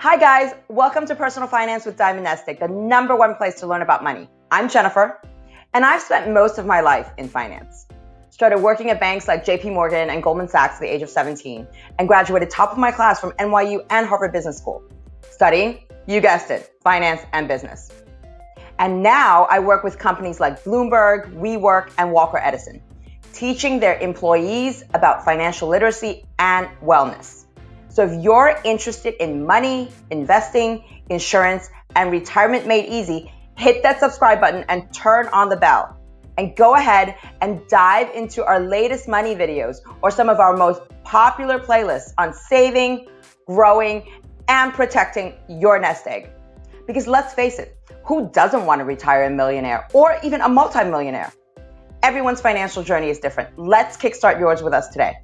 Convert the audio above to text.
Hi guys, welcome to Personal Finance with Diamond Nestegg, the #1 place to learn about money. I'm Jennifer, and I've spent most of my life in finance. Started working at banks like JPMorgan and Goldman Sachs at the age of 17, and graduated top of my class from NYU and Harvard Business School, studying, you guessed it, finance and business. And now I work with companies like Bloomberg, WeWork, and Walker Edison, teaching their employees about financial literacy and wellness. So if you're interested in money, investing, insurance, and retirement made easy, hit that subscribe button and turn on the bell. And go ahead and dive into our latest money videos or some of our most popular playlists on saving, growing, and protecting your nest egg. Because let's face it, who doesn't want to retire a millionaire or even a multimillionaire? Everyone's financial journey is different. Let's kickstart yours with us today.